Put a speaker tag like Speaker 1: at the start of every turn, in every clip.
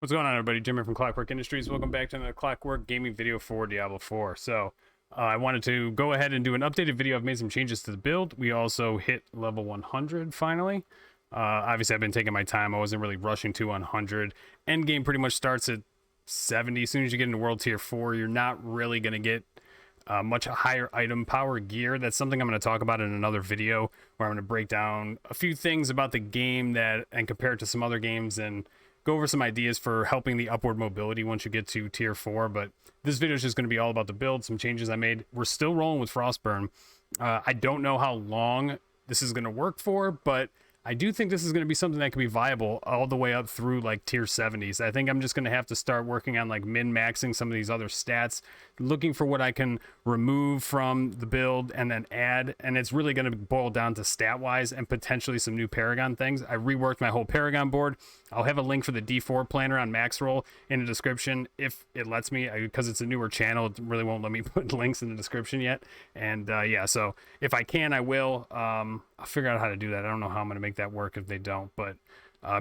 Speaker 1: What's going on, everybody? Jim here from Clockwork Industries. Welcome back to another Clockwork gaming video for Diablo 4. I wanted to go ahead and do an updated video. I've made some changes to the build. We also hit level 100 finally. Obviously, I've been taking my time. I wasn't really rushing to 100. Endgame pretty much starts at 70. As soon as you get into World Tier 4, you're not really going to get much higher item power gear. That's something I'm going to talk about in another video where I'm going to break down a few things about the game and compare it to some other games and go over some ideas for helping the upward mobility once you get to tier 4. But this video is just going to be all about the build, some changes I made. We're still rolling with Frostburn. I don't know how long this is going to work for, but I do think this is going to be something that can be viable all the way up through like tier 70s. I think I'm just going to have to start working on like min-maxing some of these other stats, looking for what I can remove from the build and then add. And it's really going to boil down to stat-wise and potentially some new paragon things. I reworked my whole paragon board. I'll have a link for the D4 planner on Maxroll in the description if it lets me, because it's a newer channel. It really won't let me put links in the description yet. And yeah, so if I can, I will. I'll figure out how to do that. I don't know how I'm going to make that work if they don't, but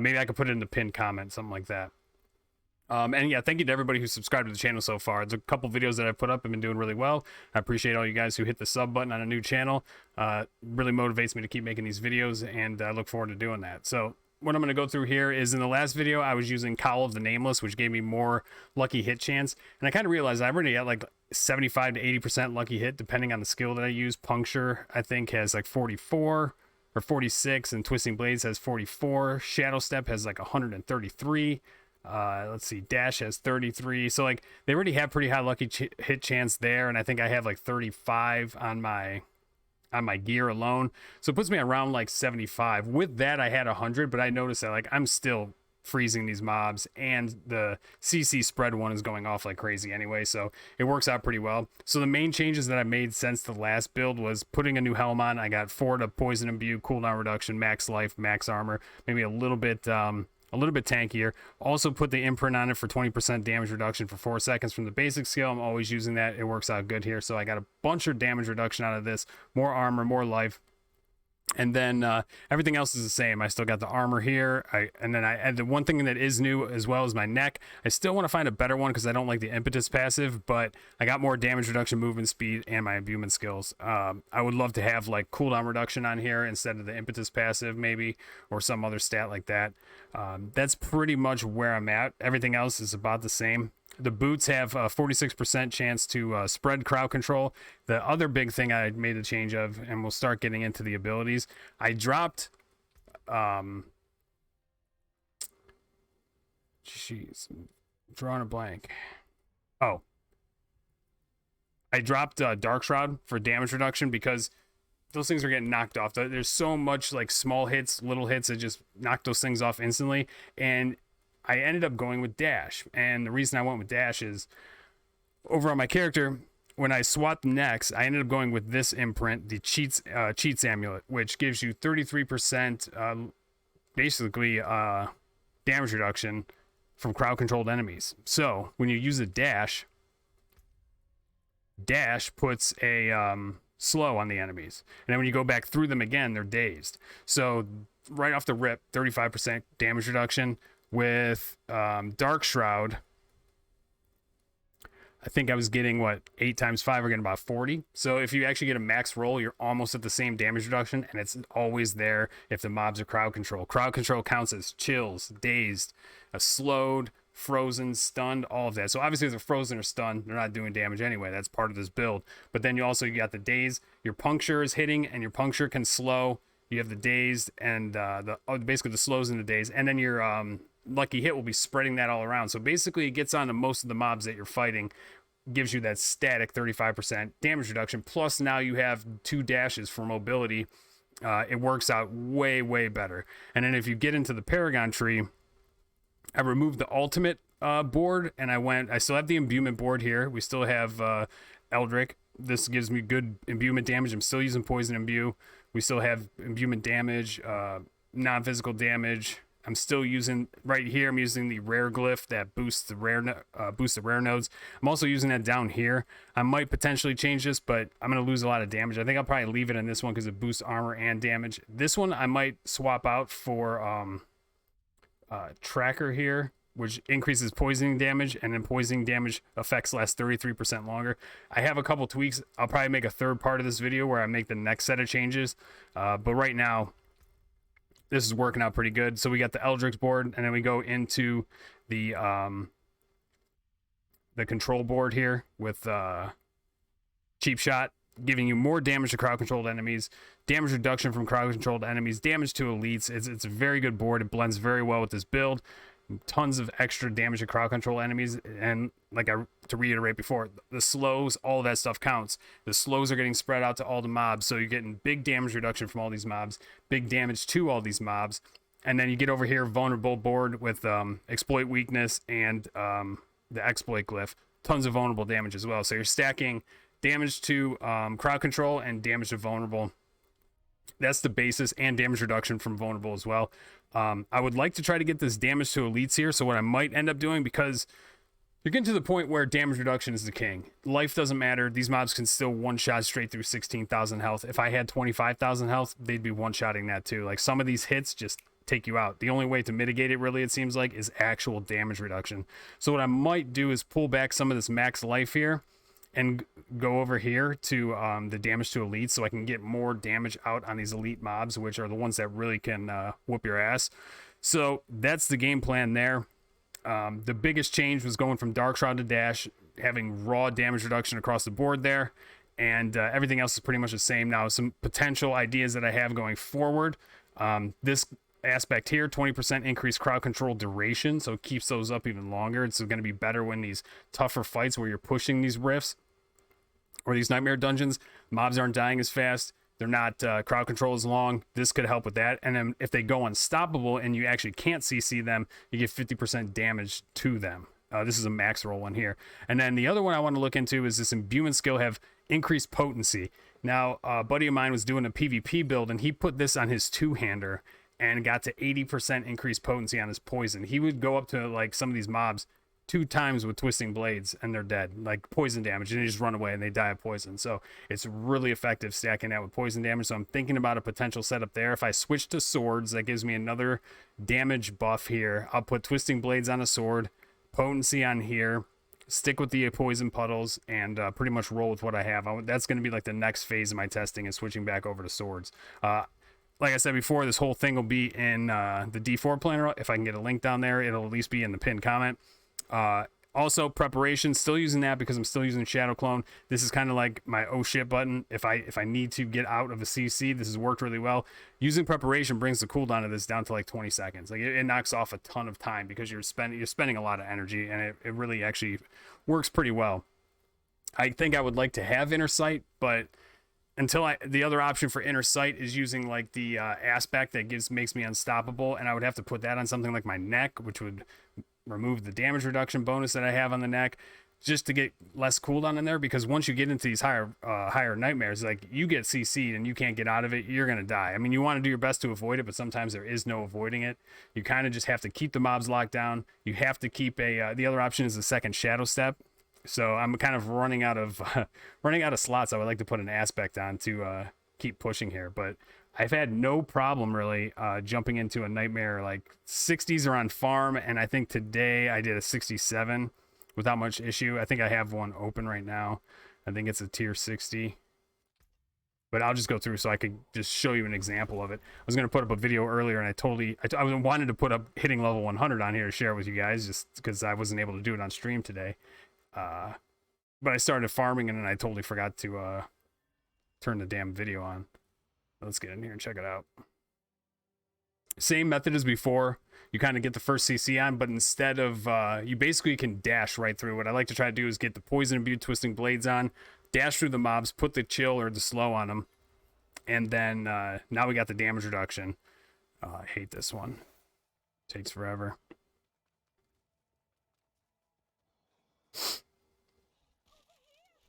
Speaker 1: maybe I could put it in the pinned comment, something like that. And yeah, thank you to everybody who's subscribed to the channel so far. There's a couple videos that I've put up have been doing really well. I appreciate all you guys who hit the sub button on a new channel. Really motivates me to keep making these videos, and I look forward to doing that. So what I'm going to go through here is, in the last video, I was using Cowl of the Nameless, which gave me more lucky hit chance. And I kind of realized I already got like 75 to 80% lucky hit, depending on the skill that I use. Puncture, I think, has like 44 or 46, and Twisting Blades has 44. Shadow Step has like 133. Let's see, Dash has 33. So like they already have pretty high lucky hit chance there, and I think I have like 35 on my gear alone, so it puts me around like 75. With that, I had 100, but I noticed that like I'm still freezing these mobs, and the CC spread one is going off like crazy anyway, so it works out pretty well. So the main changes that I made since the last build was putting a new helm on. I got 4 to poison imbue, cooldown reduction, max life, max armor, maybe a little bit tankier. Also put the imprint on it for 20% damage reduction for 4 seconds from the basic skill. I'm always using that. It works out good here. So I got a bunch of damage reduction out of this, more armor, more life. And then everything else is the same. I still got the armor here. And then I add the one thing that is new as well as my neck. I still want to find a better one because I don't like the impetus passive, but I got more damage reduction, movement speed, and my imbuement skills. I would love to have like cooldown reduction on here instead of the impetus passive maybe, or some other stat like that. That's pretty much where I'm at. Everything else is about the same. The boots have a 46% chance to spread crowd control. The other big thing I made a change of, and we'll start getting into the abilities, I dropped jeez, drawing a blank. Oh, I dropped Dark Shroud for damage reduction because those things are getting knocked off. There's so much like small hits, little hits that just knock those things off instantly, and I ended up going with Dash. And the reason I went with Dash is, over on my character, when I swapped necks, I ended up going with this imprint, the Cheats Amulet, which gives you 33% basically damage reduction from crowd controlled enemies. So when you use a Dash puts a slow on the enemies, and then when you go back through them again, they're dazed. So right off the rip, 35% damage reduction. With Dark Shroud, I think I was getting, what, 8 times 5, we're getting about 40. So if you actually get a max roll, you're almost at the same damage reduction, and it's always there if the mobs are crowd control. Crowd control counts as chills, dazed, slowed, frozen, stunned, all of that. So obviously if they're frozen or stunned, they're not doing damage anyway. That's part of this build. But then you got the daze. Your puncture is hitting, and your puncture can slow. You have the dazed and basically the slows and the daze, and then your lucky hit will be spreading that all around. So basically it gets onto most of the mobs that you're fighting, gives you that static 35% damage reduction, plus now you have 2 dashes for mobility. It works out way better. And then if you get into the paragon tree, I removed the ultimate board, and I still have the imbuement board here. We still have Eldrick. This gives me good imbuement damage. I'm still using poison imbue. We still have imbuement damage, non-physical damage. I'm still using, right here, I'm using the rare glyph that boosts the rare nodes. I'm also using that down here. I might potentially change this, but I'm going to lose a lot of damage. I think I'll probably leave it in this one because it boosts armor and damage. This one I might swap out for tracker here. which increases poisoning damage, and then poisoning damage effects last 33% longer. I have a couple tweaks. I'll probably make a third part of this video where I make the next set of changes, but right now this is working out pretty good. So we got the Eldritch board, and then we go into the control board here with Cheap Shot, giving you more damage to crowd controlled enemies, damage reduction from crowd controlled enemies, damage to elites. It's a very good board. It blends very well with this build. Tons of extra damage to crowd control enemies, and to reiterate before, the slows, all of that stuff counts. The slows are getting spread out to all the mobs, so you're getting big damage reduction from all these mobs, big damage to all these mobs. And then you get over here, vulnerable board with exploit weakness and the exploit glyph, tons of vulnerable damage as well. So you're stacking damage to crowd control and damage to vulnerable. That's the basis, and damage reduction from vulnerable as well. I would like to try to get this damage to elites here. So what I might end up doing, because you're getting to the point where damage reduction is the king. Life doesn't matter. These mobs can still one-shot straight through 16,000 health. If I had 25,000 health, they'd be one-shotting that too. Like, some of these hits just take you out. The only way to mitigate it, really, it seems like, is actual damage reduction. So what I might do is pull back some of this max life here and go over here to the damage to elites, so I can get more damage out on these elite mobs, which are the ones that really can whoop your ass. So that's the game plan there. The biggest change was going from Dark Shroud to Dash, having raw damage reduction across the board there, and everything else is pretty much the same. Now, some potential ideas that I have going forward. This aspect here, 20% increased crowd control duration, so it keeps those up even longer. It's going to be better when these tougher fights where you're pushing these rifts or these nightmare dungeons, mobs aren't dying as fast, they're not crowd control as long. This could help with that. And then if they go unstoppable and you actually can't CC them, you get 50% damage to them. This is a max roll one here. And then the other one I want to look into is this imbuement skill have increased potency. Now, a buddy of mine was doing a PvP build, and he put this on his two-hander and got to 80% increased potency on his poison. He would go up to, like, some of these mobs 2 times with twisting blades and they're dead, like poison damage, and they just run away and they die of poison. So it's really effective stacking that with poison damage. So I'm thinking about a potential setup there. If I switch to swords, that gives me another damage buff here. I'll put twisting blades on a sword, potency on here, stick with the poison puddles, and pretty much roll with what I have. That's going to be like the next phase of my testing, is switching back over to swords. Like I said before, this whole thing will be in the D4 planner. If I can get a link down there, it'll at least be in the pinned comment. Also, preparation, still using that because I'm still using Shadow Clone. This is kind of like my oh shit button. If I need to get out of a CC, this has worked really well. Using preparation brings the cooldown of this down to like 20 seconds. Like it knocks off a ton of time because you're spending a lot of energy, and it really actually works pretty well. I think I would like to have Inner Sight, but the other option for Inner Sight is using like the aspect that makes me unstoppable, and I would have to put that on something like my neck, which would remove the damage reduction bonus that I have on the neck, just to get less cooldown in there. Because once you get into these higher nightmares, like you get CC'd and you can't get out of it, you're gonna die. I mean, you want to do your best to avoid it, but sometimes there is no avoiding it. You kind of just have to keep the mobs locked down. You have to keep the other option is the second shadow step. So I'm kind of running out of slots I would like to put an aspect on to keep pushing here, but I've had no problem really jumping into a nightmare. Like 60s are on farm, and I think today I did a 67 without much issue. I think I have one open right now. I think it's a tier 60, but I'll just go through so I could just show you an example of it. I was going to put up a video earlier, and I wanted to put up hitting level 100 on here to share with you guys, just because I wasn't able to do it on stream today. But I started farming, and then I totally forgot to turn the damn video on. Let's get in here and check it out. Same method as before. You kind of get the first CC on, but instead of you basically can dash right through. What I like to try to do is get the poison imbued twisting blades on, dash through the mobs, put the chill or the slow on them, and then now we got the damage reduction. I hate this one. Takes forever.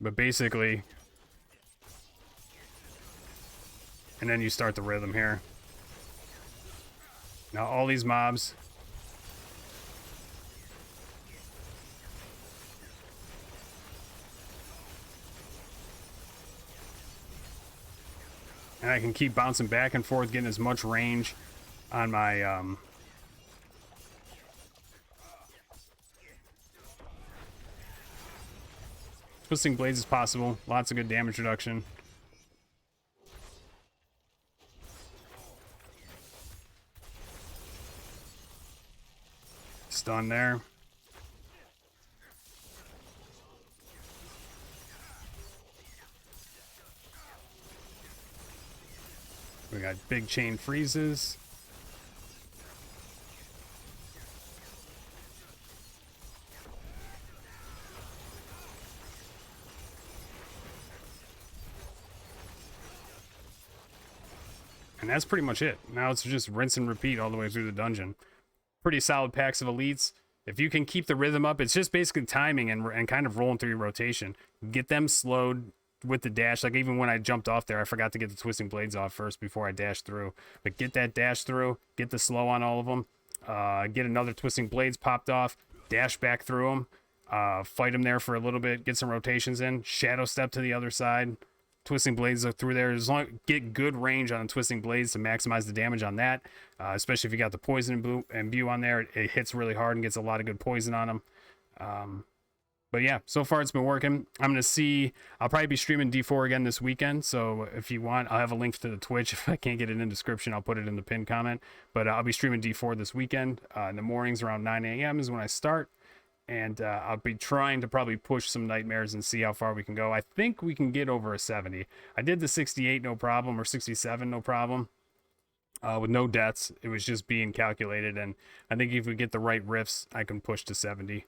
Speaker 1: But basically, and then you start the rhythm here. Now all these mobs, and I can keep bouncing back and forth, getting as much range on my twisting blades as possible. Lots of good damage reduction. Stun there. We got big chain freezes. And that's pretty much it. Now it's just rinse and repeat all the way through the dungeon. Pretty solid packs of elites. If you can keep the rhythm up, it's just basically timing and kind of rolling through your rotation. Get them slowed with the dash. Like even when I jumped off there, I forgot to get the twisting blades off first before I dashed through. But get that dash through, get the slow on all of them, get another twisting blades popped off, dash back through them, fight them there for a little bit, get some rotations in, shadow step to the other side, twisting blades through there. As long get good range on twisting blades to maximize the damage on that, especially if you got the poison and Imbue on there. It hits really hard and gets a lot of good poison on them. But yeah, so far it's been working. I'll probably be streaming D4 again this weekend, so if you want, I'll have a link to the Twitch. If I can't get it in the description, I'll put it in the pinned comment. But I'll be streaming D4 this weekend. In the mornings around 9 a.m. is when I start. And I'll be trying to probably push some nightmares and see how far we can go. I think we can get over a 70. I did the 68 no problem, or 67 no problem, with no deaths. It was just being calculated, and I think if we get the right riffs, I can push to 70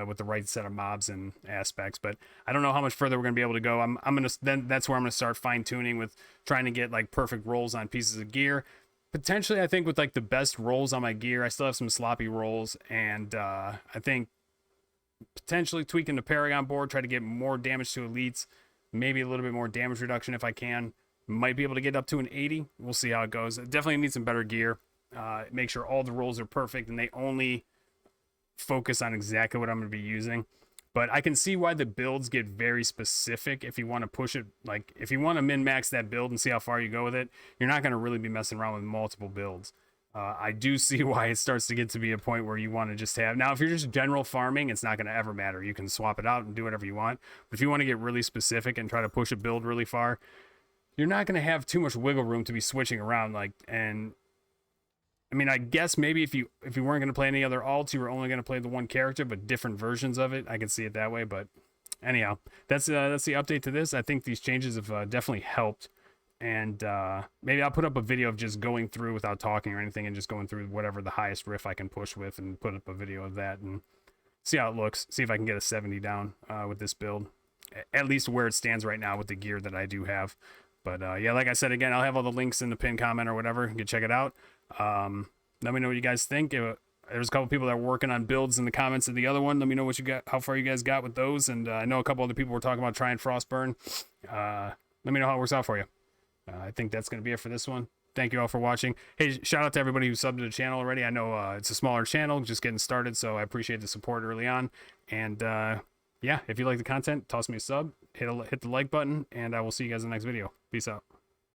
Speaker 1: with the right set of mobs and aspects. But I don't know how much further we're gonna be able to go. That's where I'm gonna start fine tuning with trying to get like perfect rolls on pieces of gear. Potentially, I think with like the best rolls on my gear. I still have some sloppy rolls, and I think potentially tweaking the paragon board, try to get more damage to elites, maybe a little bit more damage reduction if I can. Might be able to get up to an 80. We'll see how it goes. Definitely need some better gear. Make sure all the rolls are perfect and they only focus on exactly what I'm going to be using. But I can see why the builds get very specific if you want to push it. Like if you want to min-max that build and see how far you go with it, you're not going to really be messing around with multiple builds. I do see why it starts to get to be a point where you want to just have... Now, if you're just general farming, it's not going to ever matter. You can swap it out and do whatever you want. But if you want to get really specific and try to push a build really far, you're not going to have too much wiggle room to be switching around. And I mean, I guess maybe if you weren't going to play any other alts, you were only going to play the one character, but different versions of it. I can see it that way. But anyhow, that's the update to this. I think these changes have definitely helped. And maybe I'll put up a video of just going through without talking or anything and just going through whatever the highest riff I can push with and put up a video of that and see how it looks. See if I can get a 70 down with this build. At least where it stands right now with the gear that I do have. But yeah, like I said, again, I'll have all the links in the pinned comment or whatever. You can check it out. Let me know what you guys think. There's a couple people that are working on builds in the comments of the other one. Let me know what you got, how far you guys got with those. And I know a couple other people were talking about trying Frostburn. Let me know how it works out for you. I think that's going to be it for this one. Thank you all for watching. Hey, shout out to everybody who subbed to the channel already. I know it's a smaller channel, just getting started, so I appreciate the support early on. And yeah, if you like the content, toss me a sub, hit the like button, and I will see you guys in the next video. Peace out.